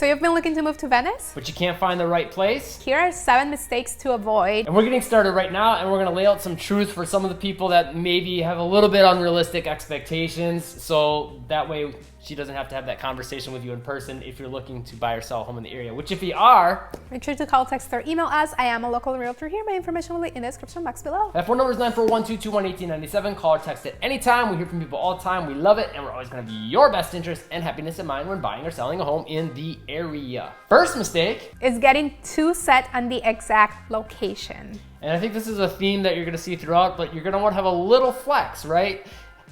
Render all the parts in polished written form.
So you've been looking to move to Venice? But you can't find the right place? Here are 7 mistakes to avoid. And we're getting started right now, and we're gonna lay out some truth for some of the people that maybe have a little bit unrealistic expectations, so that way she doesn't have to have that conversation with you in person if you're looking to buy or sell a home in the area, which if you are, make sure to call, text, or email us. I am a local realtor here. My information will be in the description box below. That phone number is 941-221-1897. Call or text at any time. We hear from people all the time. We love it, and we're always gonna be your best interest and happiness in mind when buying or selling a home in the area. First mistake is getting too set on the exact location. And I think this is a theme that you're gonna see throughout, but you're gonna wanna have a little flex, right?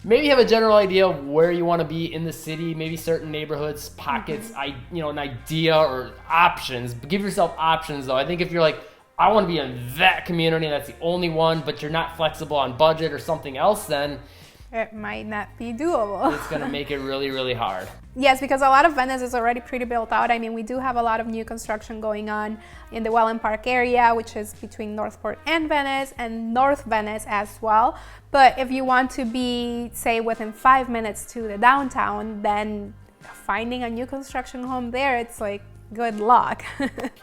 Maybe have a general idea of where you want to be in the city, maybe certain neighborhoods, pockets, an idea or options. But give yourself options though. I think if you're like, I want to be in that community and that's the only one, but you're not flexible on budget or something else, then it might not be doable. It's going to make it really, really hard. Yes, because a lot of Venice is already pretty built out. I mean, we do have a lot of new construction going on in the Welland Park area, which is between Northport and Venice, and North Venice as well. But if you want to be, say, within 5 minutes to the downtown, then finding a new construction home there, it's like, good luck.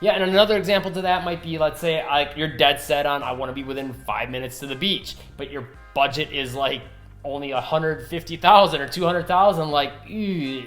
Yeah, and another example to that might be, let's say, like you're dead set on, I want to be within 5 minutes to the beach, but your budget is like only 150,000 or 200,000, like,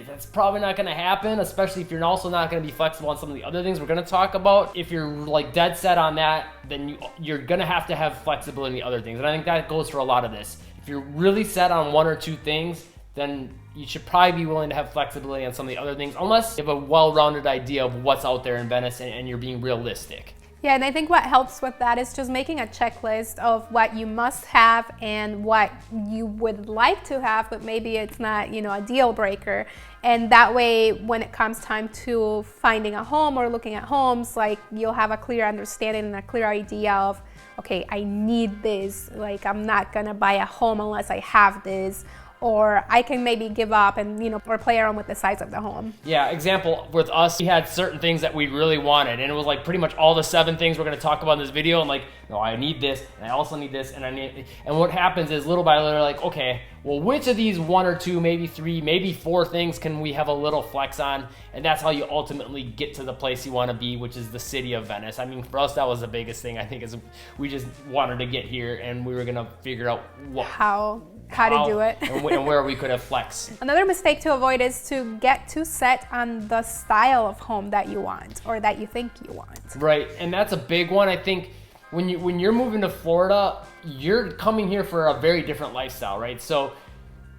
that's probably not going to happen, especially if you're also not going to be flexible on some of the other things we're going to talk about. If you're like dead set on that, then you're going to have flexibility in the other things. And I think that goes for a lot of this. If you're really set on one or two things, then you should probably be willing to have flexibility on some of the other things, unless you have a well-rounded idea of what's out there in Venice and you're being realistic. Yeah, and I think what helps with that is just making a checklist of what you must have and what you would like to have, but maybe it's not, a deal breaker. And that way, when it comes time to finding a home or looking at homes, like you'll have a clear understanding and a clear idea of, okay, I need this. Like, I'm not gonna buy a home unless I have this. Or I can maybe give up and, or play around with the size of the home. Yeah, example, with us, we had certain things that we really wanted, and it was like pretty much all the 7 things we're gonna talk about in this video, and like, no, I need this, and I also need this, and I need, and what happens is little by little, like, okay, well, which of these 1 or 2, maybe 3, maybe 4 things can we have a little flex on? And that's how you ultimately get to the place you wanna be, which is the city of Venice. I mean, for us, that was the biggest thing, I think, is we just wanted to get here, and we were gonna figure out how to do it and where we could have flex. Another mistake to avoid is to get too set on the style of home that you want or that you think you want. Right, and that's a big one. I think when you're moving to Florida, you're coming here for a very different lifestyle, right? So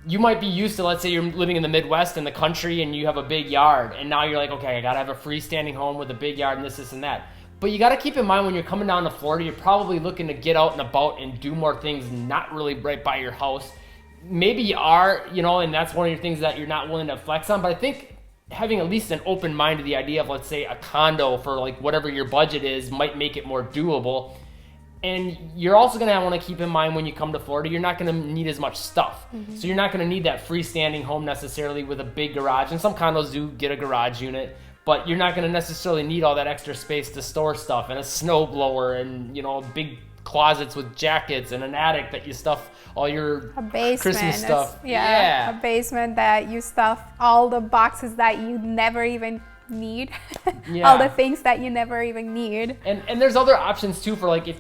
you might be used to, let's say you're living in the Midwest in the country and you have a big yard, and now you're like, okay, I gotta have a freestanding home with a big yard and this and that. But you got to keep in mind when you're coming down to Florida, you're probably looking to get out and about and do more things not really right by your house. Maybe you are, and that's one of your things that you're not willing to flex on. But I think having at least an open mind to the idea of, let's say, a condo for like whatever your budget is might make it more doable. And you're also going to want to keep in mind when you come to Florida, you're not going to need as much stuff. So you're not going to need that freestanding home necessarily with a big garage. And some condos do get a garage unit. But you're not going to necessarily need all that extra space to store stuff and a snow blower and, big closets with jackets and an attic that you stuff all your Christmas stuff. Yeah, a basement that you stuff all the boxes that you never even need. All the things that you never even need. And there's other options too for like,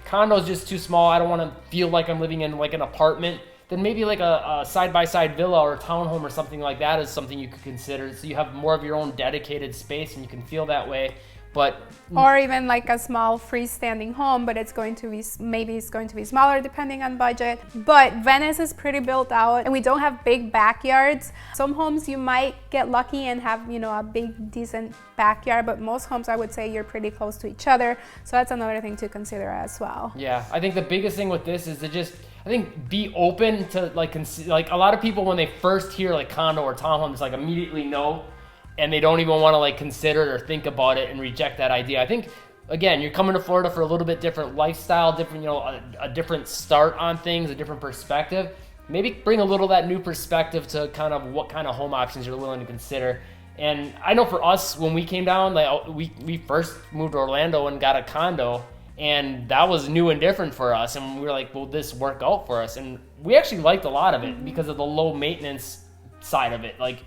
condo's just too small. I don't want to feel like I'm living in like an apartment. Then maybe like a side-by-side villa or a townhome or something like that is something you could consider. So you have more of your own dedicated space and you can feel that way. Or even like a small freestanding home, but it's going to be smaller depending on budget. But Venice is pretty built out and we don't have big backyards. Some homes you might get lucky and have, a big decent backyard, but most homes I would say you're pretty close to each other. So that's another thing to consider as well. Yeah, I think the biggest thing with this is to just, be open to like a lot of people when they first hear like condo or townhomes, like immediately no. And they don't even want to like consider it or think about it and reject that idea. I think, again, you're coming to Florida for a little bit different lifestyle, different, a different start on things, a different perspective. Maybe bring a little of that new perspective to kind of what kind of home options you're willing to consider. And I know for us, when we came down, like we first moved to Orlando and got a condo, and that was new and different for us. And we were like, will this work out for us? And we actually liked a lot of it because of the low maintenance side of it. Like,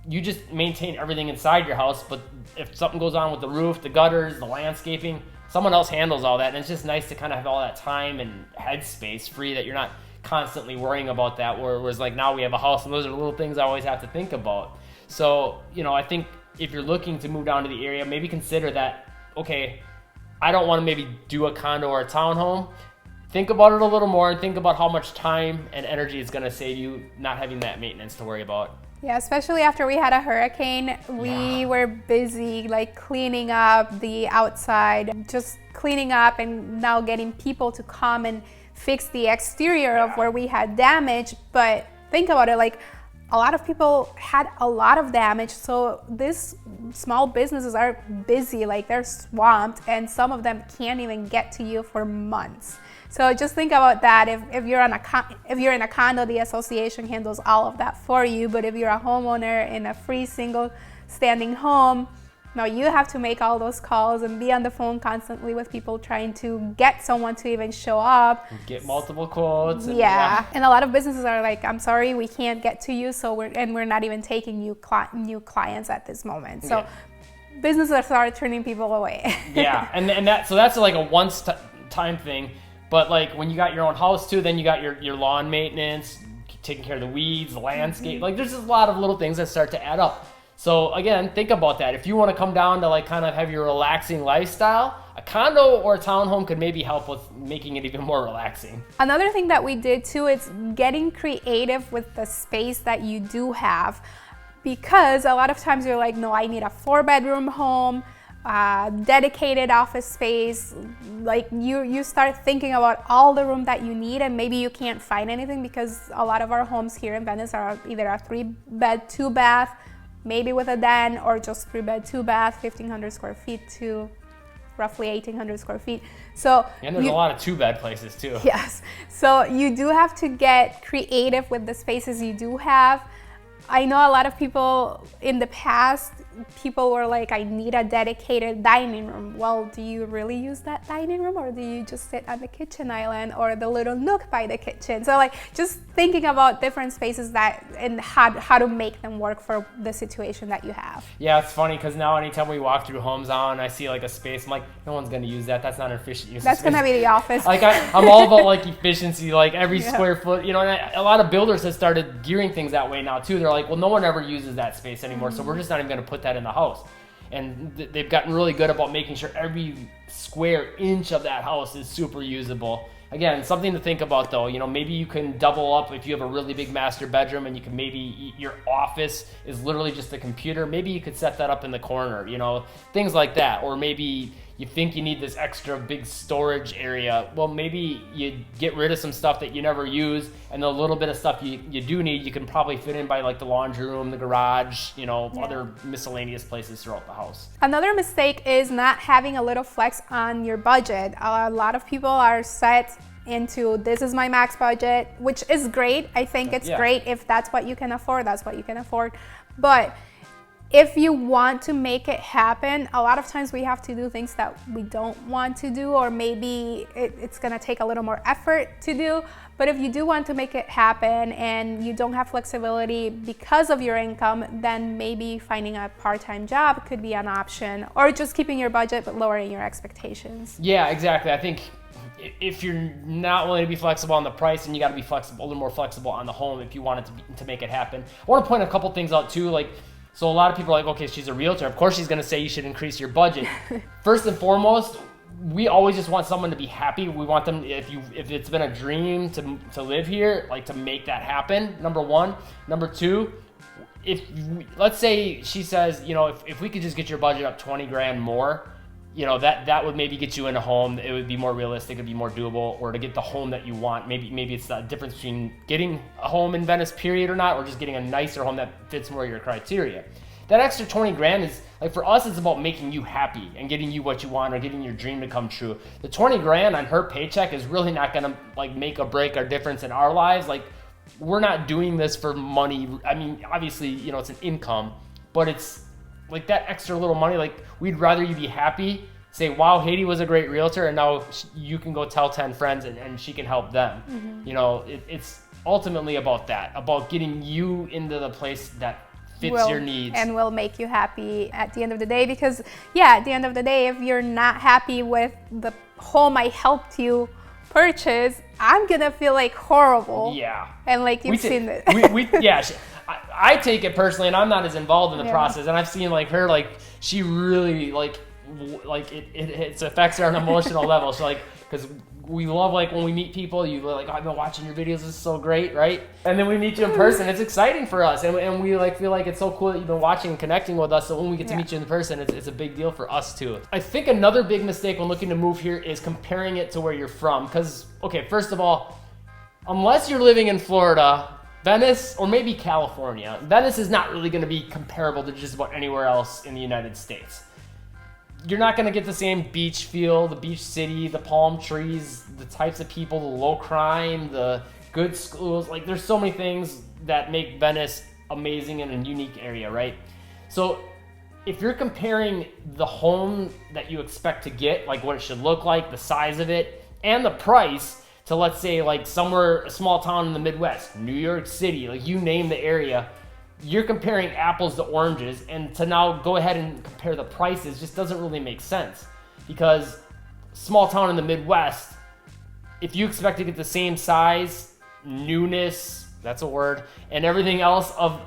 you just maintain everything inside your house, but if something goes on with the roof, the gutters, the landscaping, someone else handles all that. And it's just nice to kind of have all that time and headspace free, that you're not constantly worrying about that, whereas like now we have a house and those are little things I always have to think about. So, I think if you're looking to move down to the area, maybe consider that, okay, I don't want to maybe do a condo or a townhome. Think about it a little more and think about how much time and energy it's going to save you not having that maintenance to worry about. Yeah, especially after we had a hurricane, we were busy like cleaning up the outside, just cleaning up, and now getting people to come and fix the exterior of where we had damage. But think about it, like a lot of people had a lot of damage, so these small businesses are busy, like they're swamped, and some of them can't even get to you for months. So just think about that. If you're in a condo, the association handles all of that for you. But if you're a homeowner in a free single standing home, now you have to make all those calls and be on the phone constantly with people trying to get someone to even show up. Get multiple quotes. And and a lot of businesses are like, I'm sorry, we can't get to you, so we're not even taking new clients at this moment. So businesses start turning people away. and that's like a once-time thing. But like when you got your own house too, then you got your lawn maintenance, taking care of the weeds, the landscape. Like there's just a lot of little things that start to add up. So again, think about that. If you want to come down to like kind of have your relaxing lifestyle, a condo or a townhome could maybe help with making it even more relaxing. Another thing that we did too is getting creative with the space that you do have, because a lot of times you're like, no, I need a 4-bedroom home, dedicated office space. Like you start thinking about all the room that you need, and maybe you can't find anything because a lot of our homes here in Venice are either a 3-bed, 2-bath, maybe with a den, or just 3-bed, 2-bath, 1,500 square feet to roughly 1,800 square feet. So and there's a lot of 2-bed places too. Yes. So you do have to get creative with the spaces you do have. I know a lot of people in the past, people were like, I need a dedicated dining room. Well, do you really use that dining room, or do you just sit on the kitchen island or the little nook by the kitchen? So like just thinking about different spaces and how to make them work for the situation that you have. Yeah, it's funny because now anytime we walk through homes now and I see like a space, I'm like, no one's going to use that. That's not an efficient use. That's going to be the office. Like I'm all about like efficiency, like every square foot, and a lot of builders have started gearing things that way now too. They're like, well, no one ever uses that space anymore, so we're just not even going to put that in the house. And they've gotten really good about making sure every square inch of that house is super usable. Again, something to think about though, maybe you can double up if you have a really big master bedroom and you can maybe, your office is literally just a computer. Maybe you could set that up in the corner, things like that. Or maybe you think you need this extra big storage area. Well, maybe you get rid of some stuff that you never use, and the little bit of stuff you do need, you can probably fit in by like the laundry room, the garage, other miscellaneous places throughout the house. Another mistake is not having a little flex on your budget. A lot of people are set into, this is my max budget, which is great. I think it's great if that's what you can afford, that's what you can afford. But if you want to make it happen, a lot of times we have to do things that we don't want to do, or maybe it's gonna take a little more effort to do. But if you do want to make it happen and you don't have flexibility because of your income, then maybe finding a part-time job could be an option, or just keeping your budget but lowering your expectations. Yeah, exactly. I think if you're not willing to be flexible on the price, and you got to be flexible, a little more flexible on the home if you want it to make it happen. I want to point a couple things out too, so a lot of people are like, okay, she's a realtor. Of course she's going to say you should increase your budget. First and foremost, we always just want someone to be happy. We want them, if it's been a dream to live here, like to make that happen, number one. Number two, let's say she says, if we could just get your budget up 20 grand more, that would maybe get you in a home. It would be more realistic, it'd be more doable, or to get the home that you want. Maybe it's the difference between getting a home in Venice, period, or not, or just getting a nicer home that fits more your criteria. That extra 20 grand is, like, for us, it's about making you happy and getting you what you want, or getting your dream to come true. The 20 grand on her paycheck is really not gonna make or break our difference in our lives. Like, we're not doing this for money. I mean, obviously, it's an income, but it's like that extra little money. Like, we'd rather you be happy, say, wow, Heydy was a great realtor, and now you can go tell 10 friends and she can help them. Mm-hmm. It's ultimately about that, about getting you into the place that fits your needs. And will make you happy at the end of the day. Because at the end of the day, if you're not happy with the home I helped you purchase, I'm gonna feel like horrible. Yeah. And like you've seen it. I take it personally, and I'm not as involved in the process. And I've seen like her, like she really like it affects her on an emotional level. So like, because we love like when we meet people, you like, I've been watching your videos, this is so great, right? And then we meet you in person, it's exciting for us, and we like feel like it's so cool that you've been watching and connecting with us. So when we get to meet you in person, it's a big deal for us too. I think another big mistake when looking to move here is comparing it to where you're from. Because okay, first of all, unless you're living in Florida, Venice, or maybe California, Venice is not really going to be comparable to just about anywhere else in the United States. You're not going to get the same beach feel, the beach city, the palm trees, the types of people, the low crime, the good schools. Like there's so many things that make Venice amazing and a unique area, right? So if you're comparing the home that you expect to get, like what it should look like, the size of it, and the price to, let's say, like somewhere, a small town in the Midwest, New York City, like you name the area, you're comparing apples to oranges, and to now go ahead and compare the prices just doesn't really make sense. Because small town in the Midwest, if you expect to get the same size, newness, that's a word, and everything else of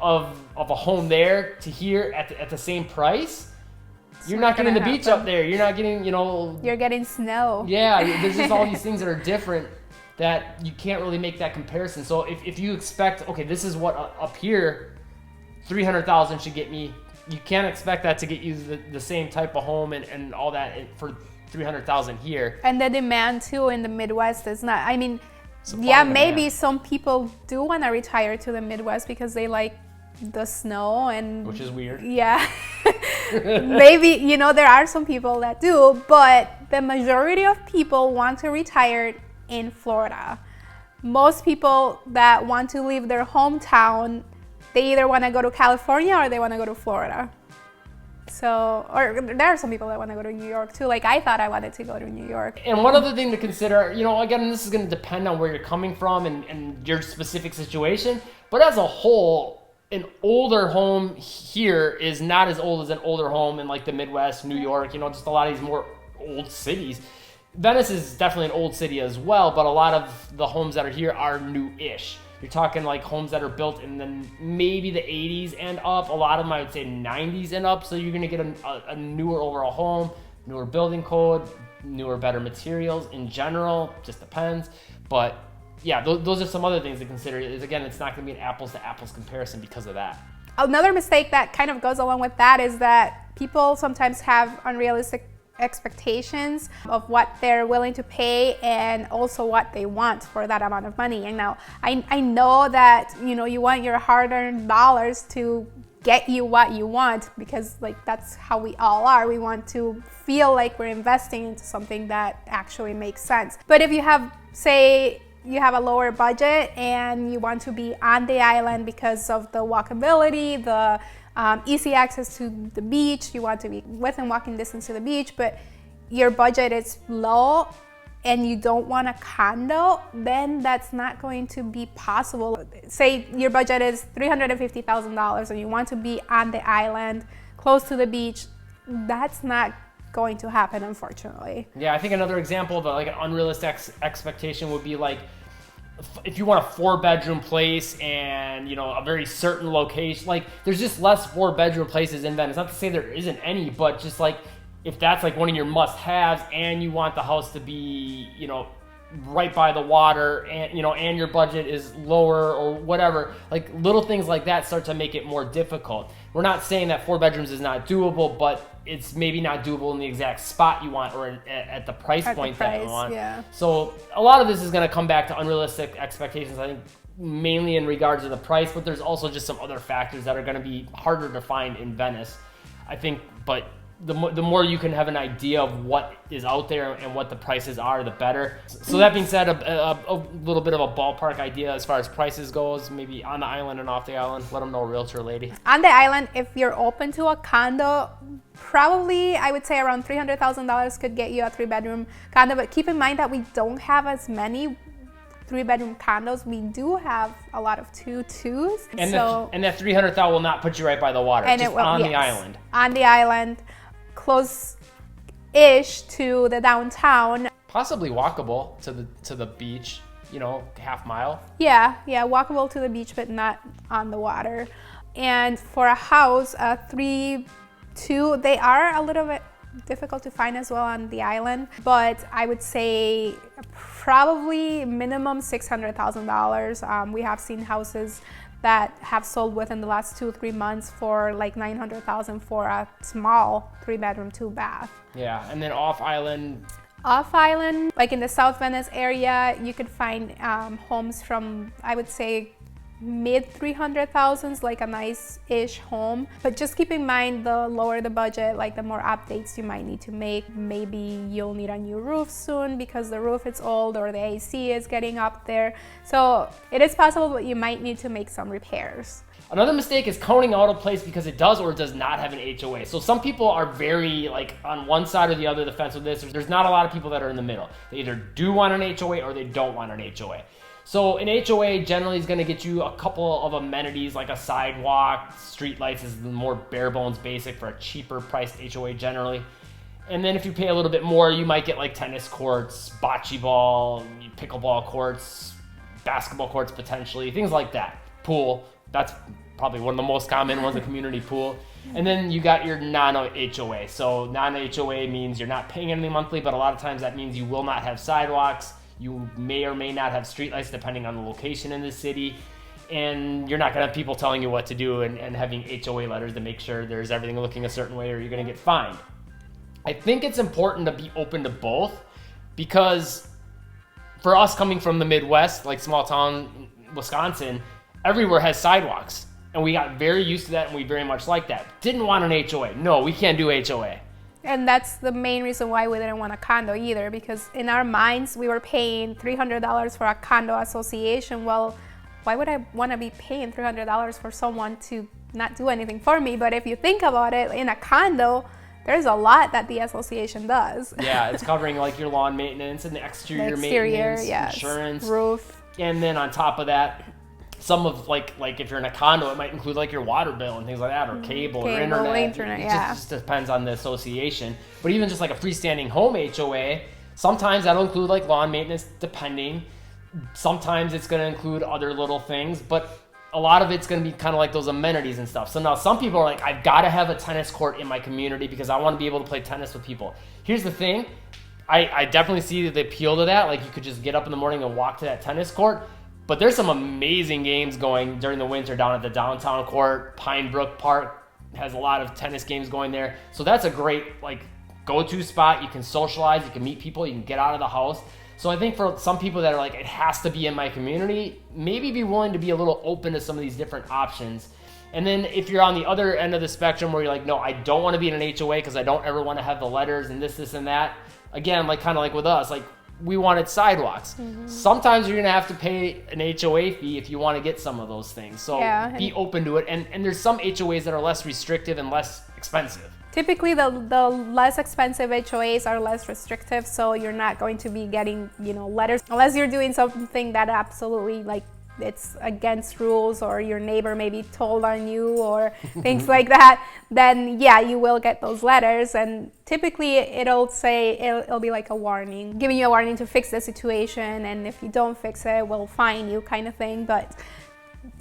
a home there to here at the same price, you're not getting the beach up there. You're not getting, you're getting snow. Yeah, there's just all these things that are different that you can't really make that comparison. So if you expect, okay, this is what up here, $300,000 should get me, you can't expect that to get you the same type of home and all that for $300,000 here. And the demand too in the Midwest is not, I mean, maybe some people do want to retire to the Midwest because they like the snow, and which is weird. Yeah. Maybe, there are some people that do, but the majority of people want to retire in Florida. Most people that want to leave their hometown, they either want to go to California or they want to go to Florida. So, or there are some people that want to go to New York too. Like I thought I wanted to go to New York. And one other thing to consider, again, this is going to depend on where you're coming from and your specific situation. But as a whole, an older home here is not as old as an older home in like the Midwest, New York, just a lot of these more old cities. Venice is definitely an old city as well, but a lot of the homes that are here are new-ish. You're talking like homes that are built in maybe the 80s and up. A lot of them, I would say 90s and up. So you're going to get a newer overall home, newer building code, newer, better materials in general. Just depends. But yeah, those are some other things to consider. Again, it's not going to be an apples to apples comparison because of that. Another mistake that kind of goes along with that is that people sometimes have unrealistic expectations of what they're willing to pay and also what they want for that amount of money. And now I know that you want your hard-earned dollars to get you what you want, because like that's how we all are. We want to feel like we're investing into something that actually makes sense. But if you have, say, you have a lower budget and you want to be on the island because of the walkability, the easy access to the beach, you want to be within walking distance to the beach, but your budget is low and you don't want a condo, then that's not going to be possible. Say your budget is $350,000 and you want to be on the island, close to the beach, that's not going to happen, unfortunately. Yeah, I think another example of like an unrealistic expectation would be like, if you want a 4-bedroom place and a very certain location, like there's just less 4-bedroom places in Venice. Not to say there isn't any, but just like if that's like one of your must-haves and you want the house to be right by the water and and your budget is lower or whatever, like little things like that start to make it more difficult. We're not saying that 4 bedrooms is not doable, but it's maybe not doable in the exact spot you want or at the price point that you want. Yeah. So a lot of this is going to come back to unrealistic expectations, I think, mainly in regards to the price, but there's also just some other factors that are going to be harder to find in Venice, I think. But the more you can have an idea of what is out there and what the prices are, the better. So that being said, a little bit of a ballpark idea as far as prices goes, maybe on the island and off the island. Let them know, realtor lady. On the island, if you're open to a condo, probably I would say around $300,000 could get you a 3-bedroom condo. But keep in mind that we don't have as many 3-bedroom condos, we do have a lot of 2-2s. And, and that 300,000 will not put you right by the water, and just on the island. On the island, close-ish to the downtown. Possibly walkable to the beach, half mile. Yeah, walkable to the beach, but not on the water. And for a house, a 3-2, they are a little bit difficult to find as well on the island, but I would say probably minimum $600,000. We have seen houses that have sold within the last 2-3 months for like $900,000 for a small 3-bedroom, 2-bath. Yeah, and then off island, like in the South Venice area, you could find homes from, I would say, mid 300,000s, like a nice-ish home. But just keep in mind, the lower the budget, like the more updates you might need to make. Maybe you'll need a new roof soon because the roof is old or the AC is getting up there. So it is possible, but you might need to make some repairs. Another mistake is coning out a place because it does or does not have an HOA. So some people are very like on one side or the other of the fence with this. There's not a lot of people that are in the middle. They either do want an HOA or they don't want an HOA. So an HOA generally is going to get you a couple of amenities like a sidewalk, street lights is the more bare bones basic for a cheaper priced HOA generally. And then if you pay a little bit more, you might get like tennis courts, bocce ball, pickleball courts, basketball courts potentially, things like that. Pool, that's probably one of the most common ones, a community pool. And then you got your non-HOA. So non-HOA means you're not paying anything monthly, but a lot of times that means you will not have sidewalks. You may or may not have streetlights depending on the location in the city. And you're not going to have people telling you what to do and having HOA letters to make sure there's everything looking a certain way or you're going to get fined. I think it's important to be open to both because for us coming from the Midwest, like small town Wisconsin, everywhere has sidewalks. And we got very used to that and we very much like that. Didn't want an HOA. No, we can't do HOA. And that's the main reason why we didn't want a condo either, because in our minds, we were paying $300 for a condo association. Well, why would I want to be paying $300 for someone to not do anything for me? But if you think about it, in a condo, there's a lot that the association does. Yeah, it's covering like your lawn maintenance and the exterior maintenance, yes, insurance, roof. And then on top of that, some of like if you're in a condo, it might include like your water bill and things like that, or cable or internet. It just depends on the association. But even just like a freestanding home HOA, sometimes that'll include like lawn maintenance, depending. Sometimes it's going to include other little things, but a lot of it's going to be kind of like those amenities and stuff. So now some people are like, I've got to have a tennis court in my community because I want to be able to play tennis with people. Here's the thing. I definitely see the appeal to that. Like you could just get up in the morning and walk to that tennis court. But there's some amazing games going during the winter down at the downtown court. Pine Brook Park has a lot of tennis games going there. So that's a great like go-to spot. You can socialize, you can meet people, you can get out of the house. So I think for some people that are like, it has to be in my community, maybe be willing to be a little open to some of these different options. And then if you're on the other end of the spectrum where you're like, no, I don't want to be in an HOA because I don't ever want to have the letters and this and that. Again, like kind of like with us, like we wanted sidewalks. Mm-hmm. Sometimes you're going to have to pay an HOA fee if you want to get some of those things. So be open to it. And there's some HOAs that are less restrictive and less expensive. Typically, the less expensive HOAs are less restrictive, so you're not going to be getting, letters unless you're doing something that absolutely like it's against rules or your neighbor maybe told on you or things like that. Then yeah, you will get those letters, and typically it'll be like a warning, giving you a warning to fix the situation, and if you don't fix it, we'll fine you kind of thing. But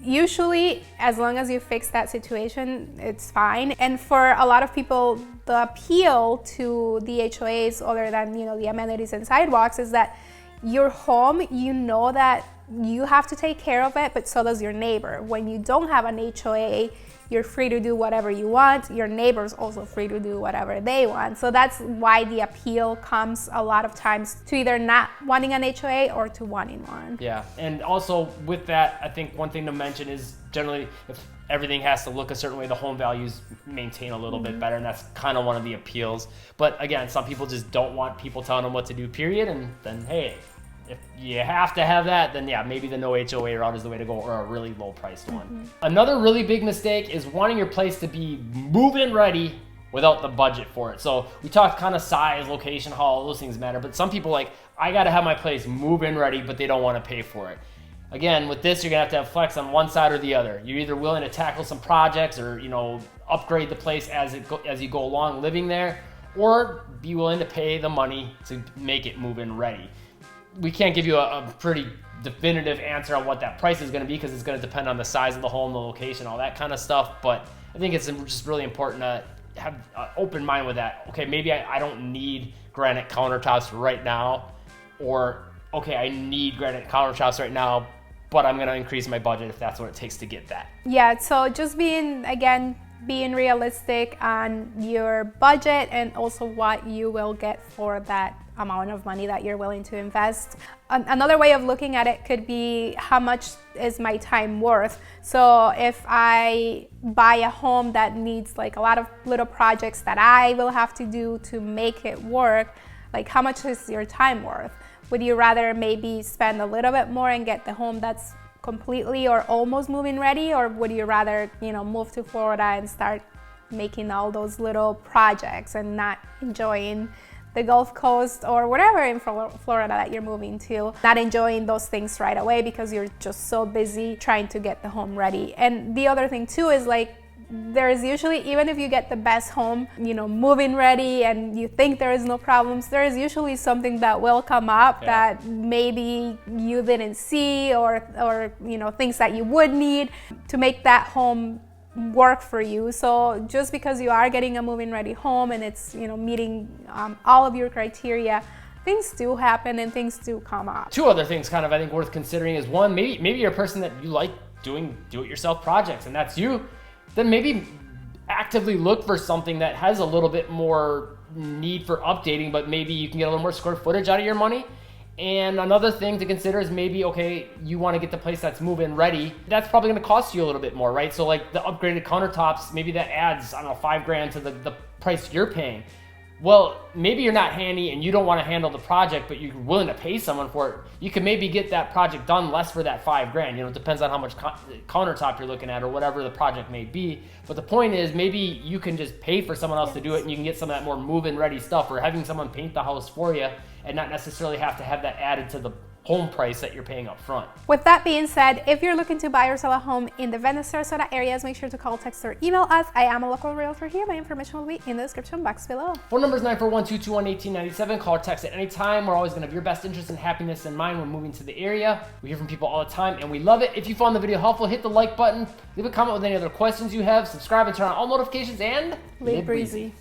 usually, as long as you fix that situation, it's fine. And for a lot of people, the appeal to the HOAs, other than the amenities and sidewalks, is that your home, that you have to take care of it, but so does your neighbor. When you don't have an HOA, you're free to do whatever you want. Your neighbor's also free to do whatever they want. So that's why the appeal comes a lot of times to either not wanting an HOA or to wanting one. Yeah, and also with that, I think one thing to mention is generally if everything has to look a certain way, the home values maintain a little bit better, and that's kind of one of the appeals. But again, some people just don't want people telling them what to do, period, and then hey, if you have to have that, then yeah, maybe the no HOA route is the way to go, or a really low priced one. Another really big mistake is wanting your place to be move-in ready without the budget for it. So we talked kind of size, location, how all those things matter, but some people like, I gotta have my place move-in ready, but they don't wanna pay for it. Again, with this, you're gonna have to have flex on one side or the other. You're either willing to tackle some projects or, upgrade the place as you go along living there, or be willing to pay the money to make it move-in ready. We can't give you a pretty definitive answer on what that price is gonna be because it's gonna depend on the size of the home, the location, all that kind of stuff, but I think it's just really important to have an open mind with that. Okay, maybe I don't need granite countertops right now, or okay, I need granite countertops right now, but I'm gonna increase my budget if that's what it takes to get that. Yeah, so just being realistic on your budget and also what you will get for that amount of money that you're willing to invest. Another way of looking at it could be, how much is my time worth? So if I buy a home that needs like a lot of little projects that I will have to do to make it work, like how much is your time worth? Would you rather maybe spend a little bit more and get the home that's completely or almost move-in ready, or would you rather, move to Florida and start making all those little projects and not enjoying the Gulf Coast or whatever in Florida that you're moving to, not enjoying those things right away because you're just so busy trying to get the home ready? And the other thing too is like, there's usually, even if you get the best home, move-in ready and you think there is no problems, there is usually something that will come up that maybe you didn't see, or things that you would need to make that home work for you. So just because you are getting a move-in ready home and it's meeting all of your criteria, things do happen and things do come up. Two other things kind of I think worth considering is, one, maybe you're a person that you like doing do-it-yourself projects, and that's you. Then maybe actively look for something that has a little bit more need for updating, but maybe you can get a little more square footage out of your money. And another thing to consider is maybe, okay, you want to get the place that's move-in ready. That's probably going to cost you a little bit more, right? So like the upgraded countertops, maybe that adds, I don't know, $5,000 to the price you're paying. Well, maybe you're not handy and you don't want to handle the project, but you're willing to pay someone for it. You can maybe get that project done less for that $5,000. It depends on how much countertop you're looking at or whatever the project may be. But the point is, maybe you can just pay for someone else to do it, and you can get some of that more move-in ready stuff, or having someone paint the house for you and not necessarily have to have that added to the home price that you're paying up front. With that being said, if you're looking to buy or sell a home in the Venice, Sarasota areas, make sure to call, text, or email us. I am a local realtor here. My information will be in the description box below. Phone number is 941-221-1897. Call or text at any time. We're always going to have your best interest and happiness in mind when moving to the area. We hear from people all the time, and we love it. If you found the video helpful, hit the like button, leave a comment with any other questions you have, subscribe and turn on all notifications, and live breezy.